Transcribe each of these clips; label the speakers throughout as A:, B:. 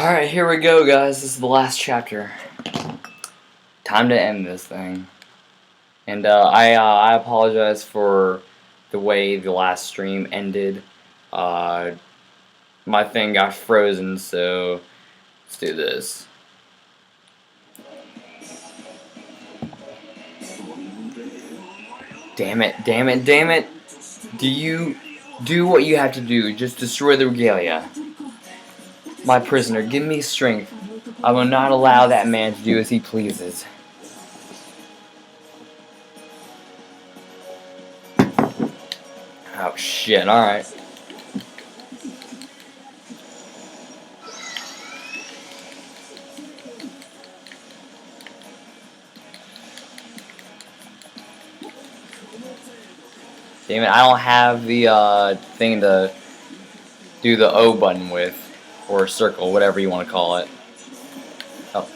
A: Alright, here we go, guys. This is the last chapter. Time to end this thing. And I apologize for the way the last stream ended. My thing got frozen, so let's do this. Damn it, damn it, damn it. Do you do what you have to do? Just destroy the regalia. My prisoner, give me strength. I will not allow that man to do as he pleases. Oh shit, alright. Damn it, I don't have the thing to do the O button with, or circle, whatever you want to call it. Oh.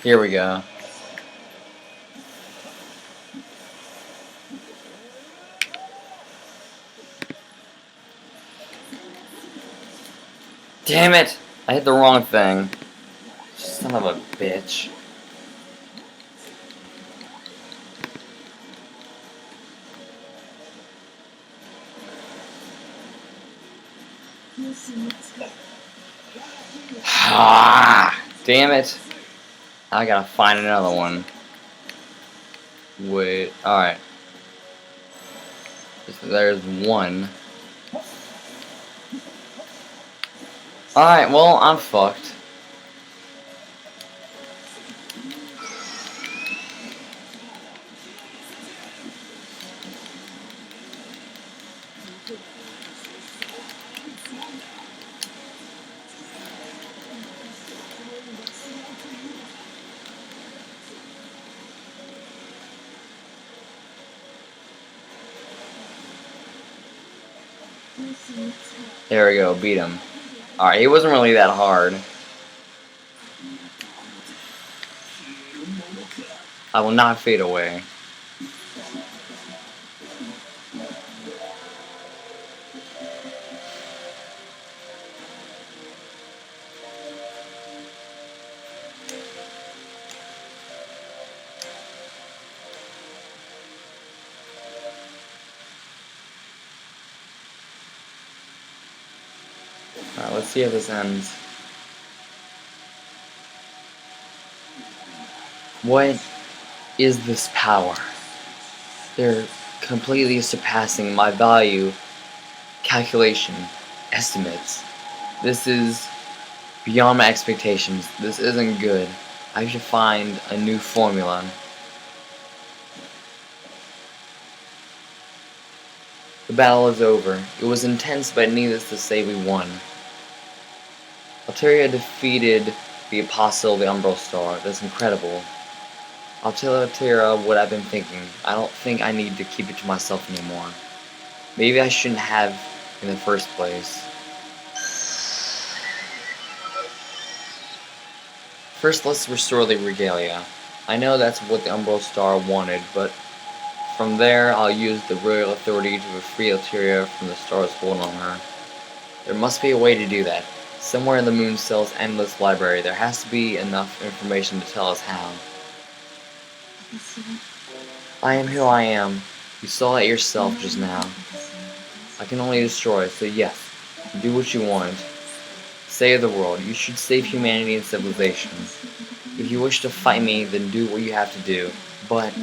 A: Here we go. Damn it! I hit the wrong thing. Son of a bitch. Ah! Damn it. I gotta find another one. Wait, alright. There's one. Alright, well, I'm fucked. There we go, beat him. Alright, he wasn't really that hard. I will not fade away. Alright, let's see how this ends. What is this power? They're completely surpassing my value, calculation, estimates. This is beyond my expectations. This isn't good. I should find a new formula. The battle is over. It was intense, but needless to say, we won. Altera defeated the Apostle of the Umbral Star. That's incredible. I'll tell Altera what I've been thinking. I don't think I need to keep it to myself anymore. Maybe I shouldn't have in the first place. First, let's restore the regalia. I know that's what the Umbral Star wanted, but from there, I'll use the royal authority to free Altera from the star's hold on her. There must be a way to do that. Somewhere in the Moon Cell's endless library, there has to be enough information to tell us how. I am who I am. You saw it yourself just now. I can only destroy, so yes, do what you want. Save the world. You should save humanity and civilization. If you wish to fight me, then do what you have to do. But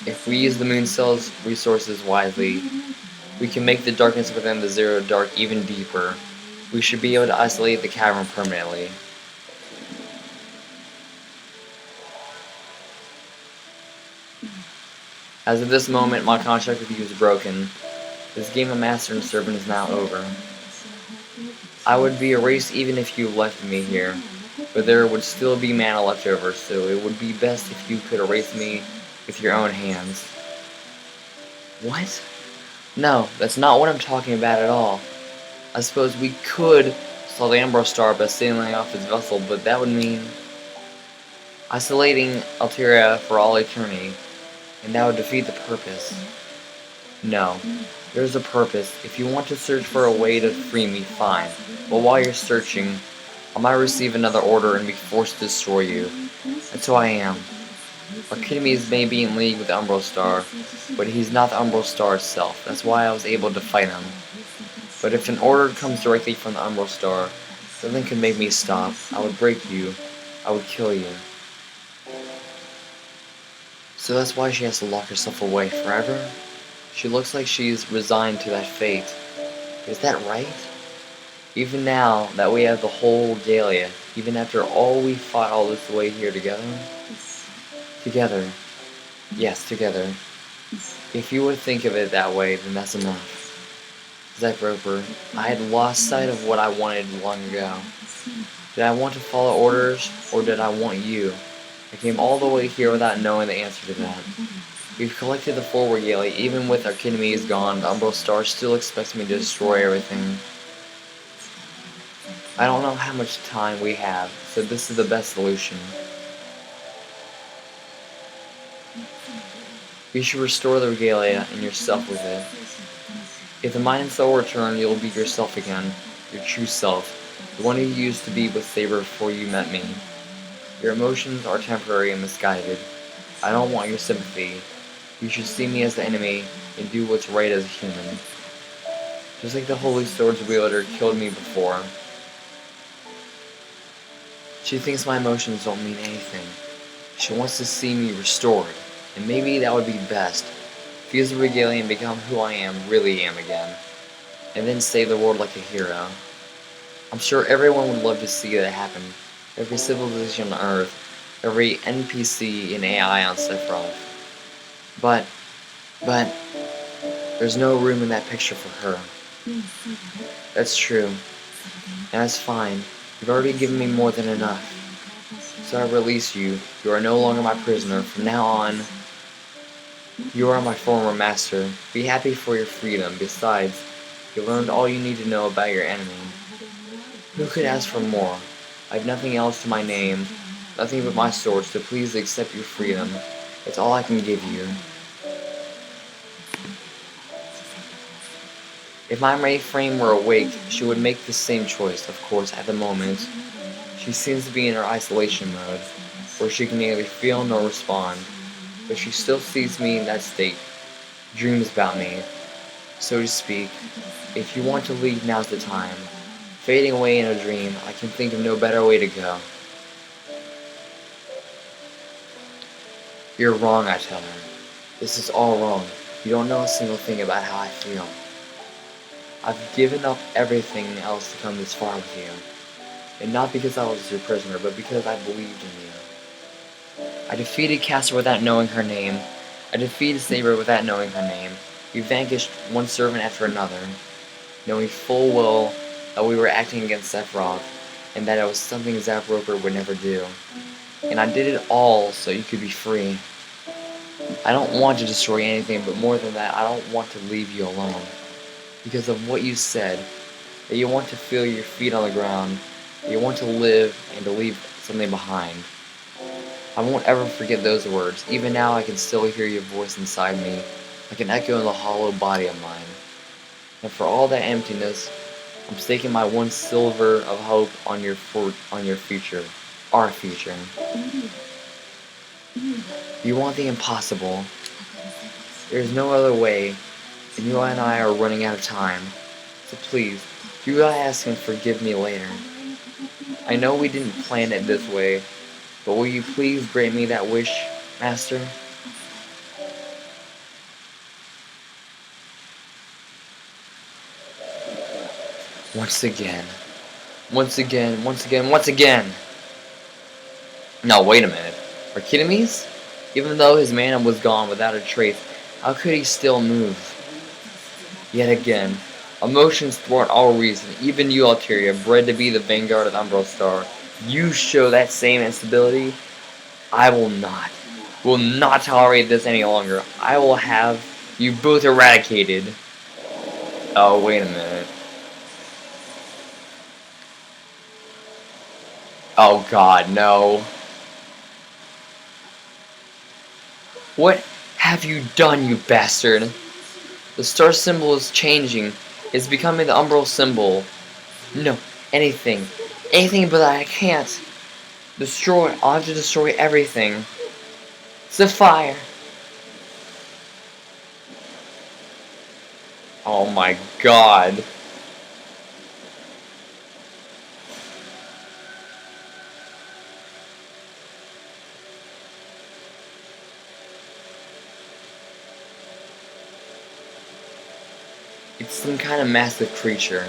A: if we use the Moon Cell's resources wisely, we can make the darkness within the Zero Dark even deeper. We should be able to isolate the cavern permanently. As of this moment, my contract with you is broken. This game of master and servant is now over. I would be erased even if you left me here, but there would still be mana left over, so it would be best if you could erase me with your own hands. What? No, that's not what I'm talking about at all. I suppose we could solve the Umbral Star by sailing off its vessel, but that would mean... isolating Altera for all eternity, and that would defeat the purpose. No, there's a purpose. If you want to search for a way to free me, fine. But while you're searching, I might receive another order and be forced to destroy you. That's who I am. Archimedes may be in league with the Umbral Star, but he's not the Umbral Star itself. That's why I was able to fight him. But if an order comes directly from the Umbral Star, nothing could make me stop. I would break you. I would kill you. So that's why she has to lock herself away forever? She looks like she's resigned to that fate. Is that right? Even now that we have the whole Galia, even after all we fought all this way here together? Together. Yes, together. If you would think of it that way, then that's enough. Zack Roper, I had lost sight of what I wanted long ago. Did I want to follow orders, or did I want you? I came all the way here without knowing the answer to that. We've collected the forward Galia, even with Archimedes gone, the Umbral Star still expects me to destroy everything. I don't know how much time we have, so this is the best solution. You should restore the regalia and yourself with it. If the mind and soul return, you'll be yourself again, your true self, the one who used to be with Saber before you met me. Your emotions are temporary and misguided. I don't want your sympathy. You should see me as the enemy and do what's right as a human. Just like the Holy Sword's wielder killed me before. She thinks my emotions don't mean anything. She wants to see me restored, and maybe that would be best. Fuse the regalia and become who I am, really am again. And then save the world like a hero. I'm sure everyone would love to see that happen. Every civilization on Earth, every NPC and AI on Sephiroth. But, there's no room in that picture for her. That's true. And that's fine. You've already given me more than enough. So I release you. You are no longer my prisoner. From now on, you are my former master. Be happy for your freedom. Besides, you learned all you need to know about your enemy. Who could ask for more? I have nothing else to my name, nothing but my sword, so please accept your freedom. It's all I can give you. If my Mayframe were awake, she would make the same choice, of course, at the moment. She seems to be in her isolation mode, where she can neither feel nor respond, but she still sees me in that state, dreams about me, so to speak. If you want to leave, now's the time. Fading away in a dream, I can think of no better way to go. You're wrong, I tell her. This is all wrong. You don't know a single thing about how I feel. I've given up everything else to come this far with you. And not because I was your prisoner, but because I believed in you. I defeated Castor without knowing her name. I defeated Saber without knowing her name. We vanquished one servant after another, knowing full well that we were acting against Sephiroth, and that it was something Zack Roper would never do. And I did it all so you could be free. I don't want to destroy anything, but more than that, I don't want to leave you alone. Because of what you said, that you want to feel your feet on the ground, that you want to live and to leave something behind. I won't ever forget those words. Even now I can still hear your voice inside me, like an echo in the hollow body of mine. And for all that emptiness, I'm staking my one silver of hope on your future. Our future. You want the impossible. There's no other way, and you and I are running out of time. So please, do what I ask and forgive me later. I know we didn't plan it this way, but will you please grant me that wish, Master? Once again. Once again, once again, once again! No, wait a minute. Archimedes? Even though his mana was gone without a trace, how could he still move? Yet again, emotions thwart all reason. Even you, Altera, bred to be the vanguard of the Umbral Star. You show that same instability? I will not tolerate this any longer. I will have you both eradicated. Oh, wait a minute. Oh god, no. What have you done, you bastard? The star symbol is changing. It's becoming the umbral symbol. No, anything. Anything but that I can't. Destroy. I'll have to destroy everything. Sapphire. Oh my god. It's some kind of massive creature.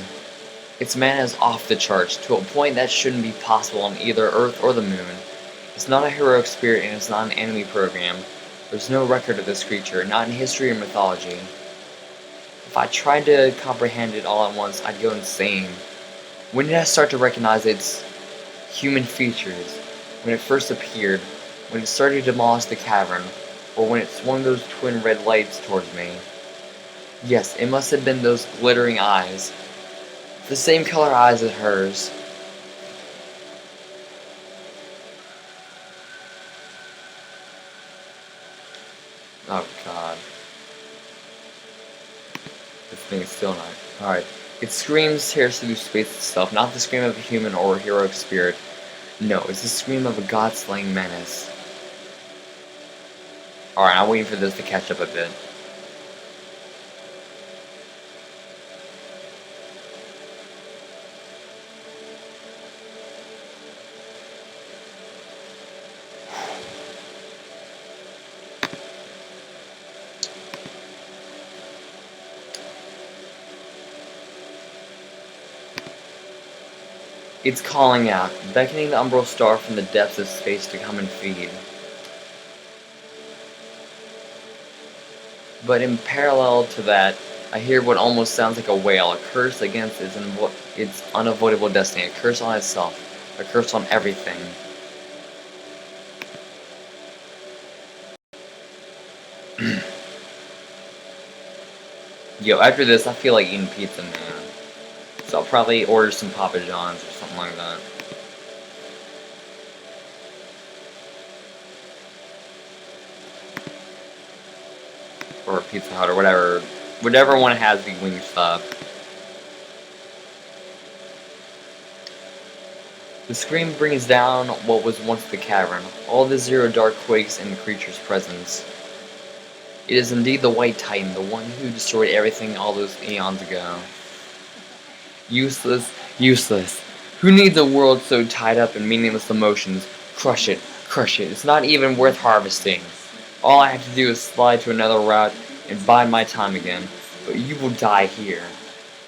A: Its mana is off the charts, to a point that shouldn't be possible on either Earth or the Moon. It's not a heroic spirit and it's not an enemy program. There's no record of this creature, not in history or mythology. If I tried to comprehend it all at once, I'd go insane. When did I start to recognize its human features? When it first appeared? When it started to demolish the cavern? Or when it swung those twin red lights towards me? Yes, it must have been those glittering eyes. The same color eyes as hers. Oh god. This thing is still not. Alright. It screams, tears through space itself, not the scream of a human or a heroic spirit. No, it's the scream of a god-slaying menace. Alright, I'm waiting for this to catch up a bit. It's calling out, beckoning the umbral star from the depths of space to come and feed. But in parallel to that, I hear what almost sounds like a wail, a curse against its unavoidable destiny, a curse on itself, a curse on everything. Yo, after this, I feel like eating pizza, man. So I'll probably order some Papa John's or something like that. Or a Pizza Hut or whatever. Whatever one has the wing stuff. The scream brings down what was once the cavern, all the zero dark quakes in the creature's presence. It is indeed the White Titan, the one who destroyed everything all those eons ago. Useless, useless. Who needs a world so tied up in meaningless emotions? Crush it, crush it. It's not even worth harvesting. All I have to do is slide to another route and bide my time again. But you will die here.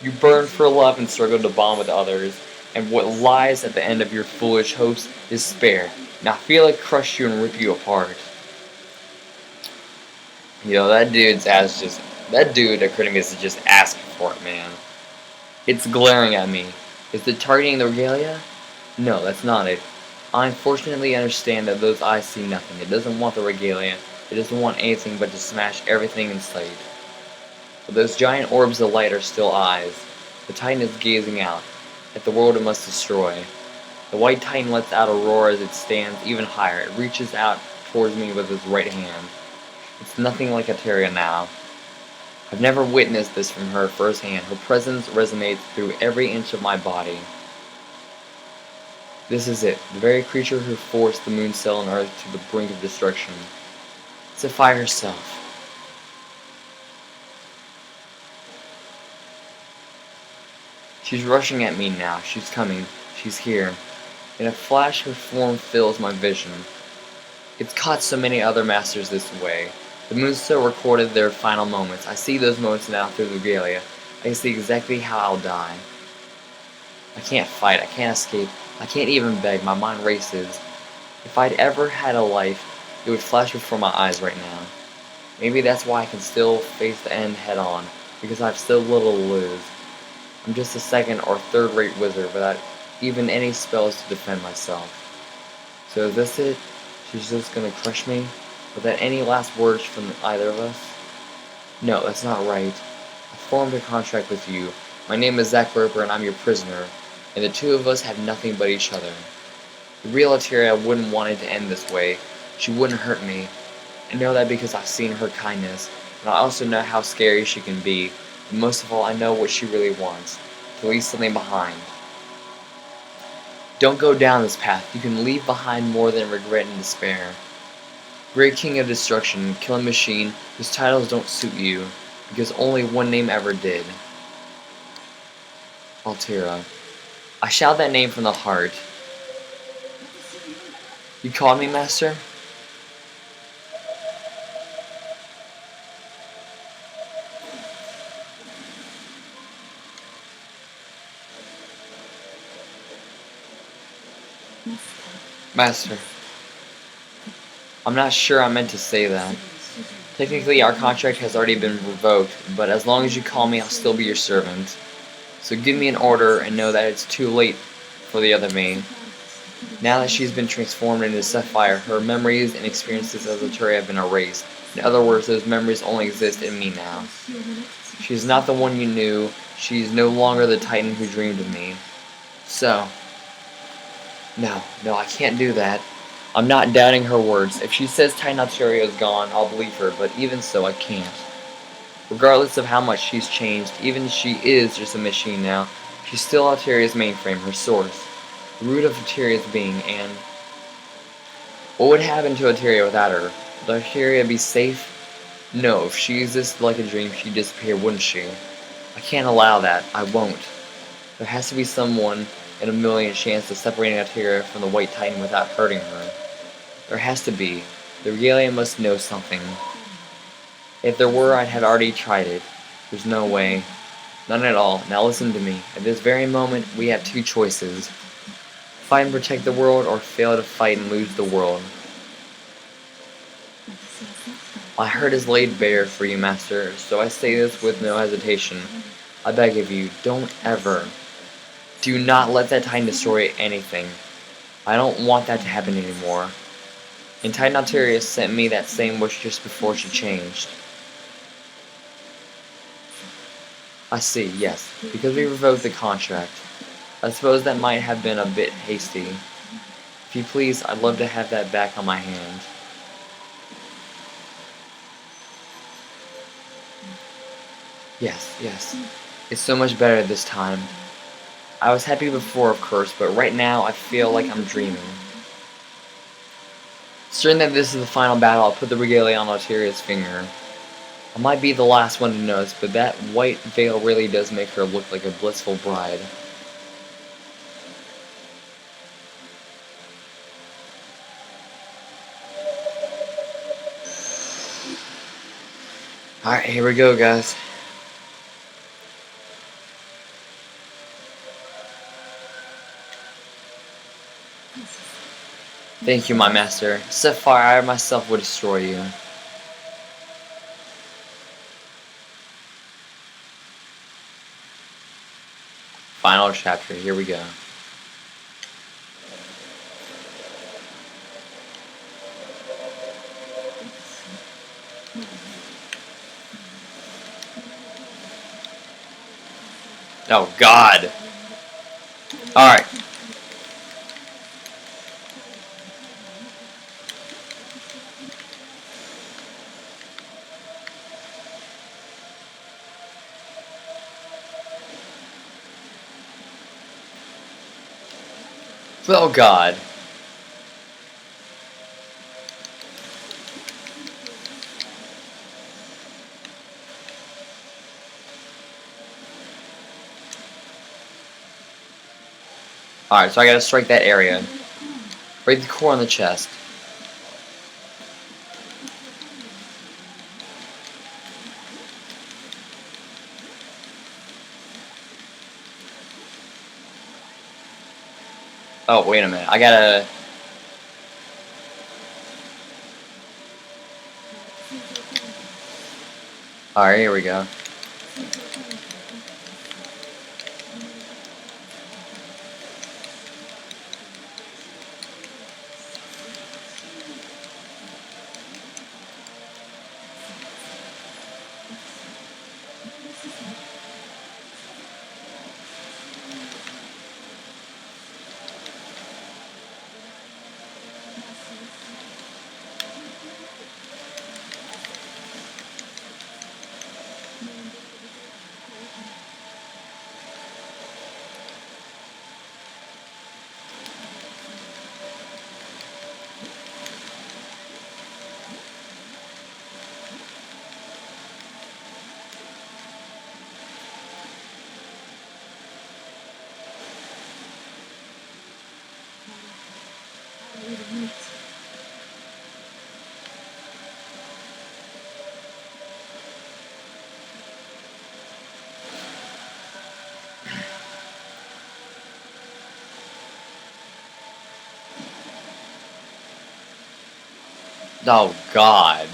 A: You burn for love and struggle to bond with others, and what lies at the end of your foolish hopes is despair. Now feel it crush you and rip you apart. Yo, that dude's ass just... That dude at Critimus is just asking for it, man. It's glaring at me. Is it targeting the regalia? No, that's not it. I unfortunately understand that those eyes see nothing. It doesn't want the regalia. It doesn't want anything but to smash everything in sight. But those giant orbs of light are still eyes. The Titan is gazing out, at the world it must destroy. The White Titan lets out a roar as it stands even higher. It reaches out towards me with its right hand. It's nothing like Altera now. I've never witnessed this from her firsthand. Her presence resonates through every inch of my body. This is it, the very creature who forced the moon cell on Earth to the brink of destruction. Sapphire herself. She's rushing at me now. She's coming. She's here. In a flash, her form fills my vision. It's caught so many other masters this way. The Moonstone recorded their final moments. I see those moments now through the regalia. I can see exactly how I'll die. I can't fight. I can't escape. I can't even beg. My mind races. If I'd ever had a life, it would flash before my eyes right now. Maybe that's why I can still face the end head on, because I have so little to lose. I'm just a second or third-rate wizard without even any spells to defend myself. So is this it? She's just gonna crush me? Without any last words from either of us? No, that's not right. I formed a contract with you. My name is Zach Berber and I'm your prisoner, and the two of us have nothing but each other. The real Altera wouldn't want it to end this way. She wouldn't hurt me. I know that because I've seen her kindness, and I also know how scary she can be, but most of all, I know what she really wants, to leave something behind. Don't go down this path. You can leave behind more than regret and despair. Great King of Destruction, killing machine whose titles don't suit you, because only one name ever did. Altera. I shout that name from the heart. You called me, Master? Master. I'm not sure I meant to say that. Technically, our contract has already been revoked, but as long as you call me, I'll still be your servant. So give me an order and know that it's too late for the other me. Now that she's been transformed into Sapphire, her memories and experiences as a Altera have been erased. In other words, those memories only exist in me now. She's not the one you knew. She's no longer the Titan who dreamed of me. So, no, I can't do that. I'm not doubting her words. If she says Titan Altera is gone, I'll believe her, but even so, I can't. Regardless of how much she's changed, even if she is just a machine now, she's still Altera's mainframe, her source, the root of Altera's being, and what would happen to Altera without her? Would Altera be safe? No, if she existed like a dream, she'd disappear, wouldn't she? I can't allow that. I won't. There has to be someone in a million chance of separating Altera from the White Titan without hurting her. There has to be. The Regalia must know something. If there were, I'd have already tried it. There's no way. None at all. Now listen to me. At this very moment, we have two choices. Fight and protect the world, or fail to fight and lose the world. My hurt is laid bare for you, Master, so I say this with no hesitation. I beg of you, don't ever. Do not let that Titan destroy anything. I don't want that to happen anymore. And Titan Altera sent me that same wish just before she changed. I see, yes, because we revoked the contract. I suppose that might have been a bit hasty. If you please, I'd love to have that back on my hand. Yes. It's so much better this time. I was happy before, of course, but right now I feel like I'm dreaming. Certain that this is the final battle, I'll put the regalia on Altera's finger. I might be the last one to notice, but that white veil really does make her look like a blissful bride. Alright, here we go, guys. Thank you, my master. Sapphire, I myself would destroy you. Final chapter, here we go. Oh, God. Alright. Oh, God. Alright, so I gotta strike that area. Break the core on the chest. Oh, wait a minute. I gotta... Alright, here we go. Oh, God.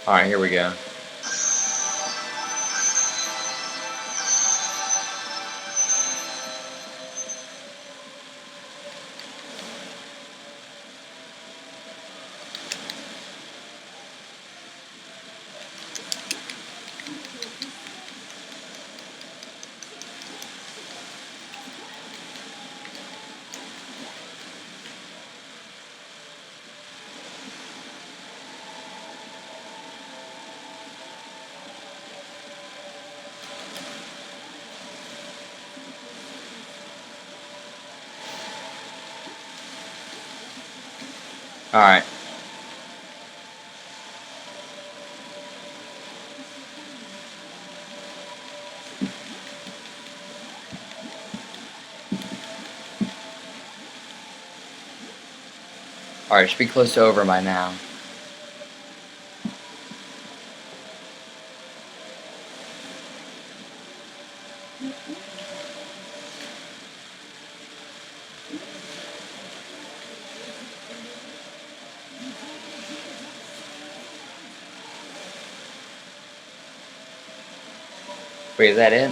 A: Alright, here we go. Alright. Alright, should be close to over by now. Wait, is that it?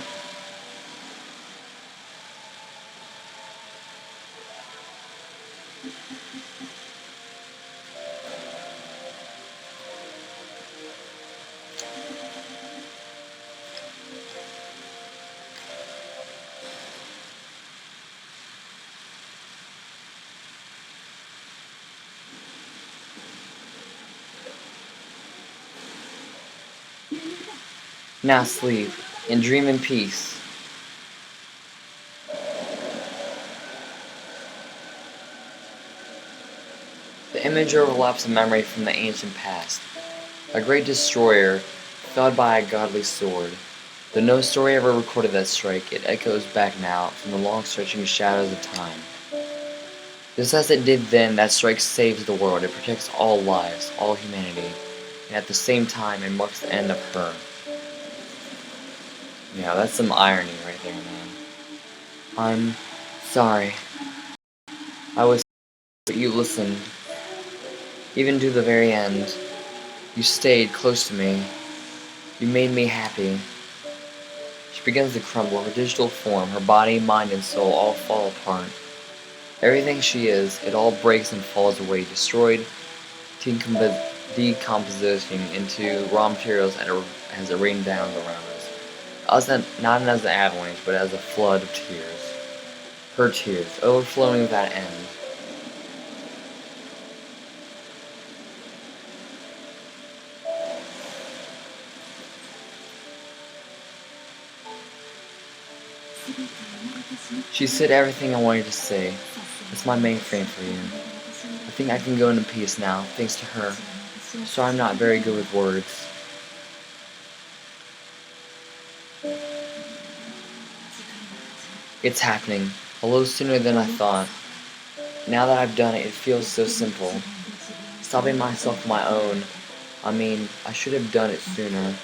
A: Now sleep, and dream in peace. The image overlaps a memory from the ancient past. A great destroyer, felled by a godly sword. Though no story ever recorded that strike, it echoes back now from the long-stretching shadows of time. Just as it did then, that strike saves the world. It protects all lives, all humanity, and at the same time, it marks the end of her. Yeah, that's some irony right there, man. I'm sorry. I was, but you listened. Even to the very end. You stayed close to me. You made me happy. She begins to crumble. Her digital form, her body, mind, and soul all fall apart. Everything she is, it all breaks and falls away, destroyed, decomposition into raw materials as it rained down around us. Not as an avalanche, but as a flood of tears. Her tears, overflowing without end. She said everything I wanted to say. It's my mainframe for you. I think I can go into peace now, thanks to her. So I'm not very good with words. It's happening, a little sooner than I thought. Now that I've done it, it feels so simple. Stopping myself on my own. I mean, I should have done it sooner.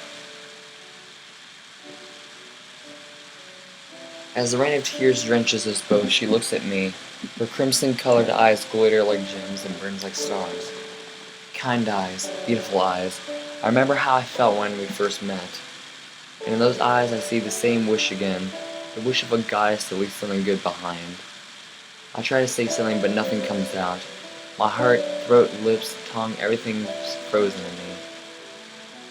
A: As the rain of tears drenches us both, she looks at me. Her crimson-colored eyes glitter like gems and burns like stars. Kind eyes, beautiful eyes. I remember how I felt when we first met. And in those eyes I see the same wish again. The wish of a goddess to leave something good behind. I try to say something, but nothing comes out. My heart, throat, lips, tongue, everything's frozen in me.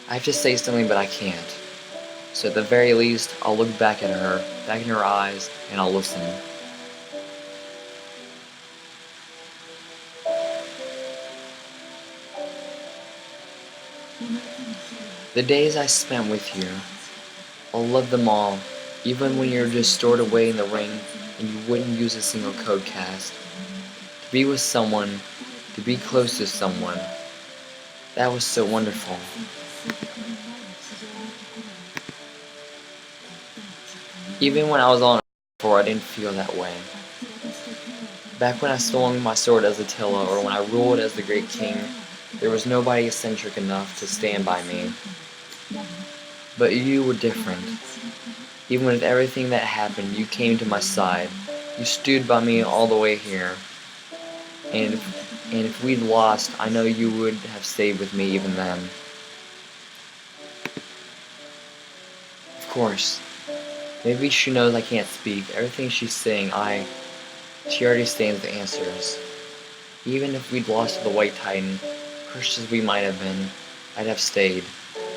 A: I have to say something, but I can't. So at the very least, I'll look back at her, back in her eyes, and I'll listen. The days I spent with you, I'll love them all, even when you're just stored away in the ring and you wouldn't use a single code cast. To be with someone, to be close to someone, that was so wonderful. Even when I was on before, I didn't feel that way. Back when I swung my sword as Attila, or when I ruled as the great king, there was nobody eccentric enough to stand by me. But you were different. Even with everything that happened, you came to my side. You stood by me all the way here. And if we'd lost, I know you would have stayed with me even then. Of course. Maybe she knows I can't speak. Everything she's saying, she already stands the answers. Even if we'd lost to the White Titan, crushed as we might have been, I'd have stayed.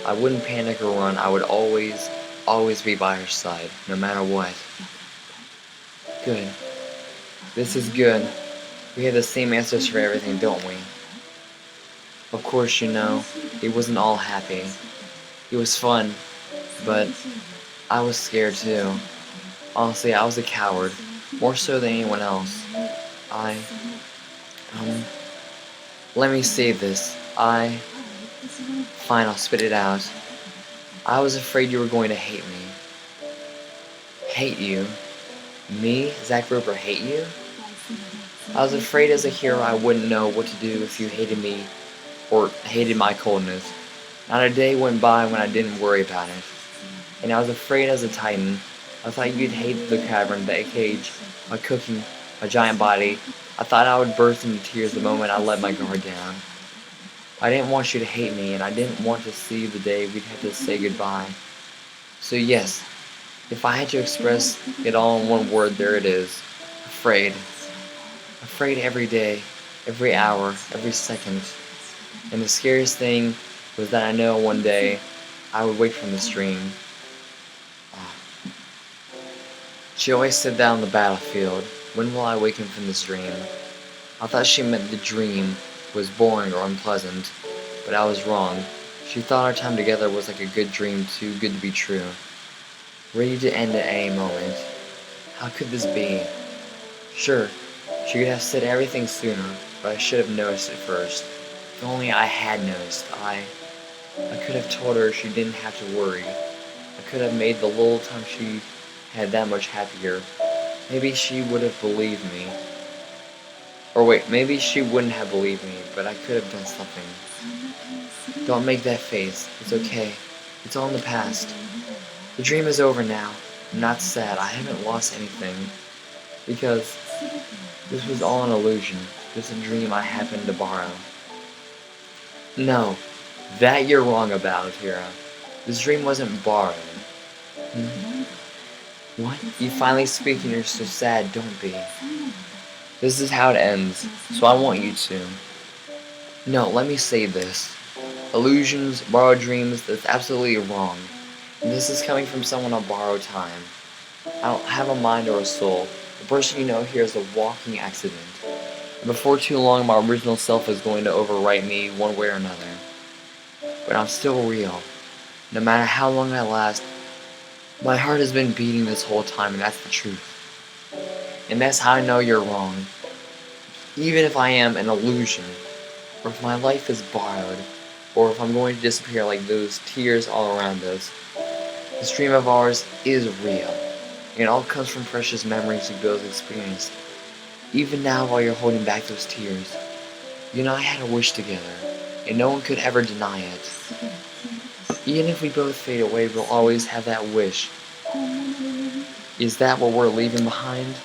A: I wouldn't panic or run. I would always be by her side, no matter what. Good. This is good. We have the same answers for everything, don't we? Of course, you know, it wasn't all happy. It was fun, but I was scared too. Honestly, I was a coward, more so than anyone else. Let me say this. Fine, I'll spit it out. I was afraid you were going to hate me. Hate you? Me, Zack Roper, hate you? I was afraid as a hero I wouldn't know what to do if you hated me, or hated my coldness. Not a day went by when I didn't worry about it. And I was afraid as a Titan. I thought you'd hate the cavern, the cage, my cooking, my giant body. I thought I would burst into tears the moment I let my guard down. I didn't want you to hate me, and I didn't want to see the day we'd have to say goodbye. So yes, if I had to express it all in one word, there it is. Afraid. Afraid every day, every hour, every second. And the scariest thing was that I know one day I would wake from this dream. She always said that on the battlefield. When will I awaken from this dream? I thought she meant the dream was boring or unpleasant, but I was wrong. She thought our time together was like a good dream, too good to be true. Ready to end at any moment. How could this be? Sure, she could have said everything sooner, but I should have noticed it first. If only I had noticed, I could have told her she didn't have to worry. I could have made the little time she had that much happier. Maybe she would have believed me. Or wait, maybe she wouldn't have believed me, but I could have done something. Don't make that face. It's okay. It's all in the past. The dream is over now. I'm not sad. I haven't lost anything. Because this was all an illusion. Just a dream I happened to borrow. No, that you're wrong about, Altera. This dream wasn't borrowed. What? You finally speak and you're so sad, don't be. This is how it ends, so I want you to. No, let me say this. Illusions, borrowed dreams, that's absolutely wrong. And this is coming from someone on borrowed time. I don't have a mind or a soul. The person you know here is a walking accident. And before too long, my original self is going to overwrite me one way or another. But I'm still real. No matter how long I last, my heart has been beating this whole time, and that's the truth. And that's how I know you're wrong. Even if I am an illusion, or if my life is borrowed, or if I'm going to disappear like those tears all around us, this dream of ours is real. And it all comes from precious memories we both experienced. Even now while you're holding back those tears, you and I had a wish together, and no one could ever deny it. Even if we both fade away, we'll always have that wish. Is that what we're leaving behind?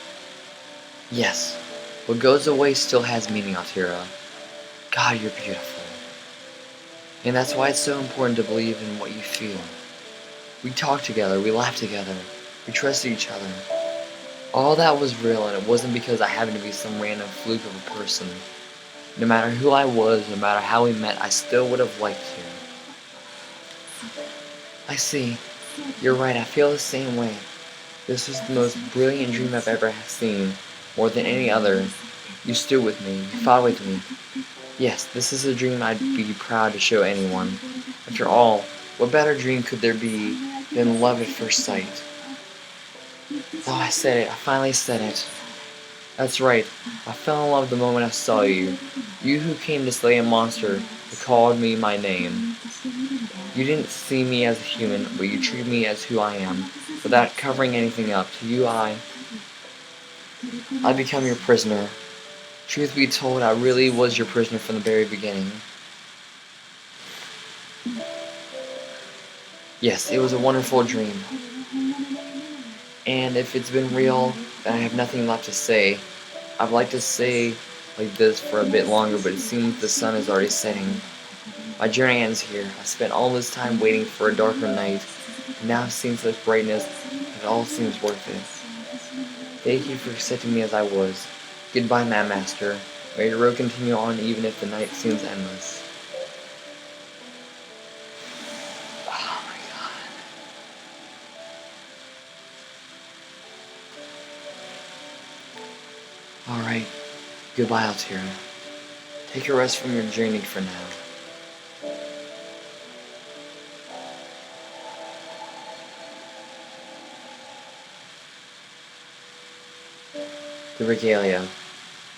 A: Yes. What goes away still has meaning, Altera. God, you're beautiful. And that's why it's so important to believe in what you feel. We talked together, we laughed together, we trusted each other. All that was real, and it wasn't because I happened to be some random fluke of a person. No matter who I was, no matter how we met, I still would have liked you. I see. You're right, I feel the same way. This was the most brilliant dream I've ever seen. More than any other. You stood with me, you fought with me. Yes, this is a dream I'd be proud to show anyone. After all, what better dream could there be than love at first sight? Oh, I said it. I finally said it. That's right. I fell in love the moment I saw you. You who came to slay a monster who called me my name. You didn't see me as a human, but you treated me as who I am, without covering anything up. To you, I become your prisoner. Truth be told, I really was your prisoner from the very beginning. Yes, it was a wonderful dream. And if it's been real, then I have nothing left to say. I'd like to say like this for a bit longer, but it seems the sun is already setting. My journey ends here. I spent all this time waiting for a darker night, and now seeing such brightness that it all seems worth it. Thank you for accepting me as I was. Goodbye, my master. May your road continue on even if the night seems endless. Oh my god. Alright. Goodbye, Altera. Take a rest from your journey for now. The Regalia.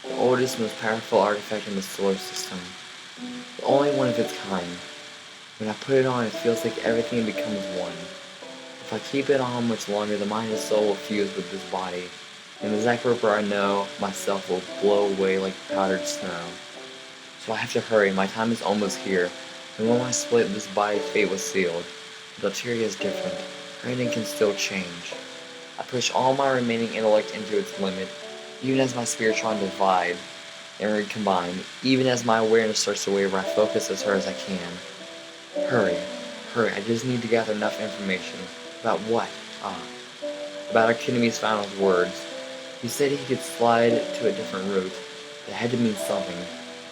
A: The oldest, most powerful artifact in the solar system. The only one of its kind. When I put it on, it feels like everything becomes one. If I keep it on much longer, the mind and soul will fuse with this body, and the exact vapor I know myself will blow away like powdered snow. So I have to hurry, my time is almost here, and when I split, this body's fate was sealed. But Altera is different. Her ending can still change. I push all my remaining intellect into its limit, even as my spiritron divide and recombine, even as my awareness starts to waver, I focus as hard as I can. Hurry, I just need to gather enough information. About what? About Archimedes' final words. He said he could slide to a different route. It had to mean something.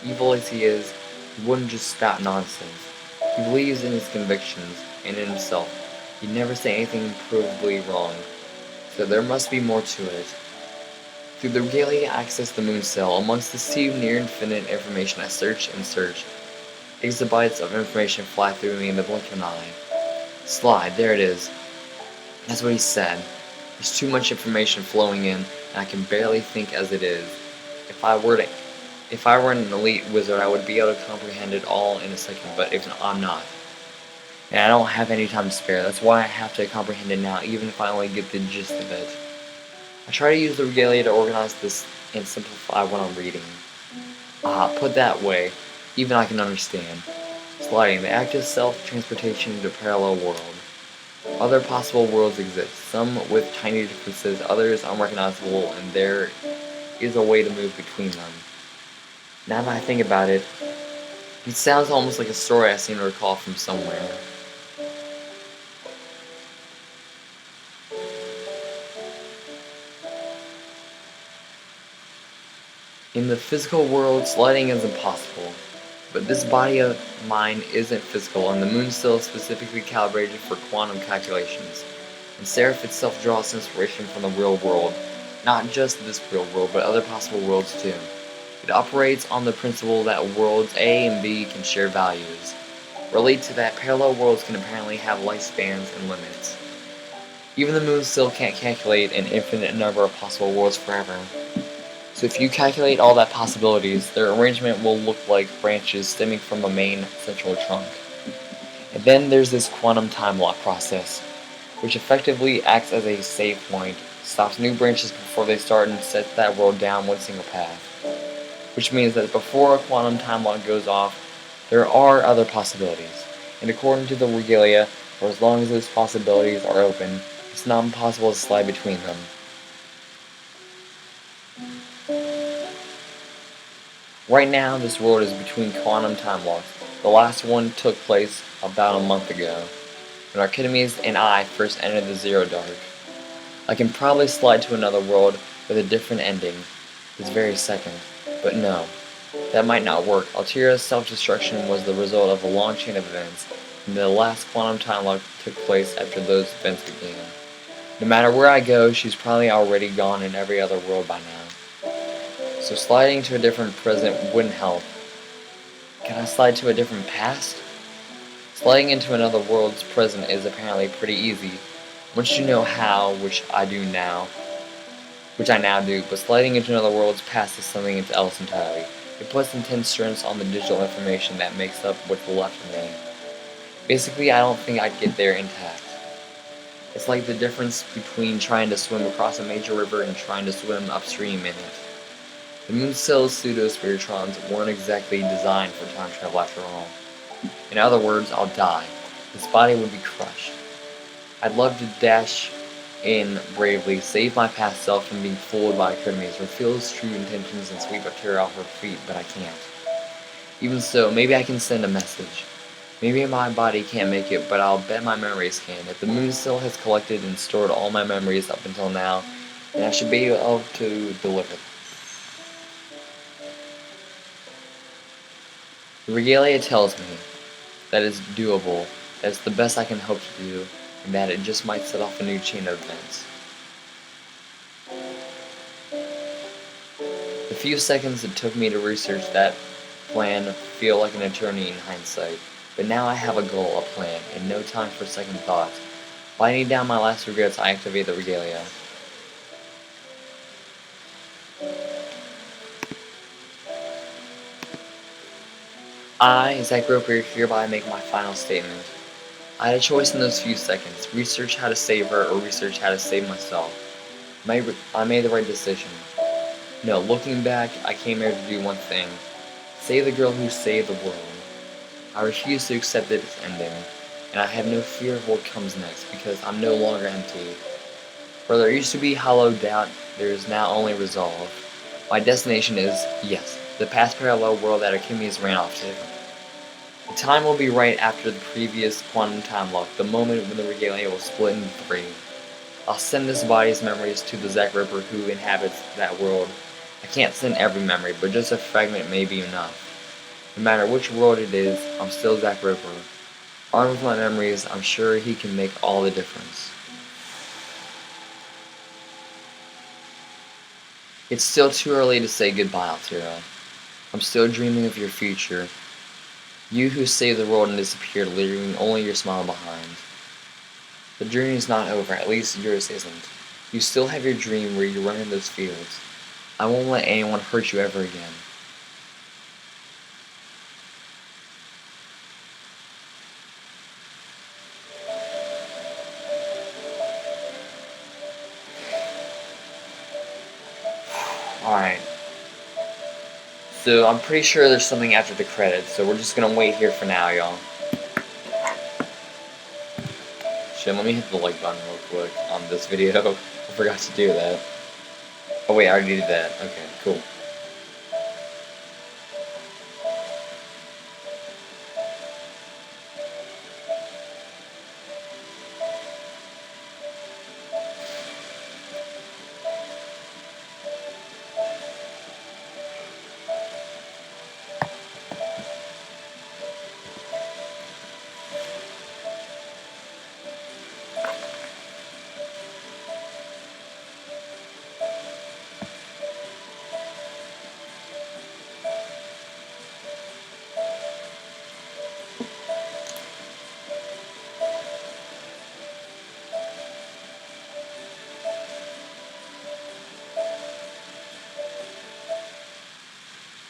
A: Evil as he is, he wouldn't just spout nonsense. He believes in his convictions, and in himself. He'd never say anything provably wrong. So there must be more to it. Through the Regalia, I access the moon cell. Amongst the sea of near-infinite information, I search and search. Exabytes of information fly through me in the blink of an eye. Slide, there it is. That's what he said. There's too much information flowing in, and I can barely think as it is. If I were an elite wizard, I would be able to comprehend it all in a second, but I'm not. And I don't have any time to spare. That's why I have to comprehend it now, even if I only get the gist of it. I try to use the Regalia to organize this and simplify what I'm reading. Put that way, even I can understand. Sliding, the act of self-transportation into a parallel world. Other possible worlds exist, some with tiny differences, others unrecognizable, and there is a way to move between them. Now that I think about it, it sounds almost like a story I seem to recall from somewhere. In the physical world, sliding is impossible. But this body of mine isn't physical, and the moon cell is specifically calibrated for quantum calculations. And Seraph itself draws inspiration from the real world. Not just this real world, but other possible worlds too. It operates on the principle that worlds A and B can share values. Relate to that, parallel worlds can apparently have lifespans and limits. Even the moon still can't calculate an infinite number of possible worlds forever. So if you calculate all that possibilities, their arrangement will look like branches stemming from a main central trunk. And then there's this quantum time lock process, which effectively acts as a save point, stops new branches before they start and sets that world down one single path. Which means that before a quantum time lock goes off, there are other possibilities. And according to the Regalia, for as long as those possibilities are open, it's not impossible to slide between them. Right now, this world is between quantum time locks. The last one took place about a month ago, when Archimedes and I first entered the Zero Dark. I can probably slide to another world with a different ending, this very second, but no, that might not work. Altera's self-destruction was the result of a long chain of events, and the last quantum time lock took place after those events began. No matter where I go, she's probably already gone in every other world by now. So sliding to a different present wouldn't help. Can I slide to a different past? Sliding into another world's present is apparently pretty easy, once you know how, which I now do, but sliding into another world's past is something else entirely. It puts intense stress on the digital information that makes up what's left of me. Basically, I don't think I'd get there intact. It's like the difference between trying to swim across a major river and trying to swim upstream in it. The moon's pseudo-spiritrons weren't exactly designed for time travel after all. In other words, I'll die. This body would be crushed. I'd love to dash in bravely, save my past self from being fooled by enemies, reveal his true intentions and sweep Altera off her feet, but I can't. Even so, maybe I can send a message. Maybe my body can't make it, but I'll bet my memories can. If the moon still has collected and stored all my memories up until now, then I should be able to deliver. The regalia tells me that it's doable, that it's the best I can hope to do, and that it just might set off a new chain of events. The few seconds it took me to research that plan feel like an eternity in hindsight, but now I have a goal, a plan, and no time for second thoughts. Writing down my last regrets, I activate the regalia. I, Zach Roper, hereby make my final statement. I had a choice in those few seconds, research how to save her or research how to save myself. I made the right decision. No, looking back, I came here to do one thing. Save the girl who saved the world. I refuse to accept its ending, and I have no fear of what comes next, because I'm no longer empty. Where there used to be hollow doubt, there is now only resolve. My destination is, yes, the past parallel world that Archimedes ran off to. The time will be right after the previous quantum time lock, the moment when the regalia will split into three. I'll send this body's memories to the Zach Ripper who inhabits that world. I can't send every memory, but just a fragment may be enough. No matter which world it is, I'm still Zach Ripper. Armed with my memories, I'm sure he can make all the difference. It's still too early to say goodbye, Altera. I'm still dreaming of your future. You who saved the world and disappeared, leaving only your smile behind. The journey's not over, at least yours isn't. You still have your dream where you run in those fields. I won't let anyone hurt you ever again. Alright. So I'm pretty sure there's something after the credits, so we're just gonna wait here for now, y'all. Shit, let me hit the like button real quick on this video. I forgot to do that. Oh wait, I already did that. Okay, cool.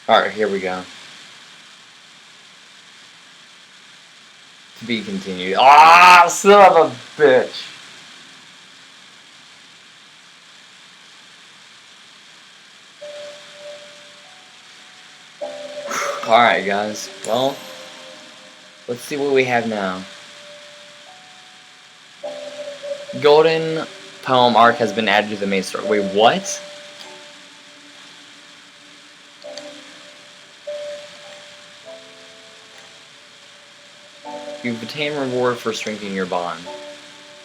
A: Alright, here we go. To be continued. Ah, son of a bitch! Alright, guys. Well, let's see what we have now. Golden Poem arc has been added to the main story. Wait, what? You've obtained reward for strengthening your bond.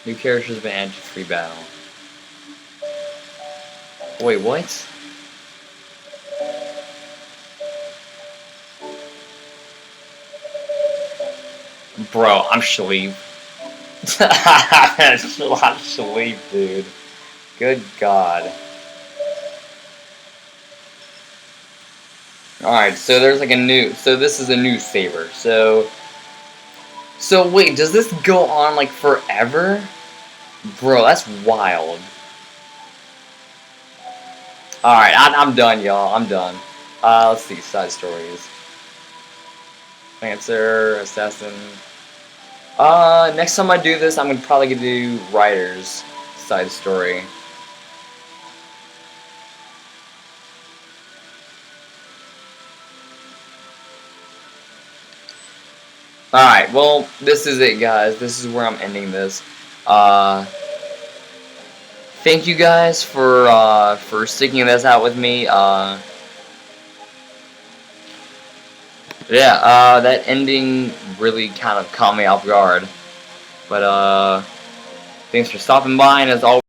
A: New characters have been added to free battle. Wait, what? Bro, I'm Shalib. I'm Shalib, dude. Good God. Alright, so there's like a new, so this is a new Saber, so wait, does this go on like forever? Bro, that's wild. Alright, I'm done, y'all, I'm done. Let's see, side stories. Lancer, Assassin. Next time I do this, I'm probably gonna do Writer's side story. Alright, well, this is it, guys. This is where I'm ending this. Thank you guys for sticking this out with me. Yeah, that ending really kind of caught me off guard. But, thanks for stopping by, and as always,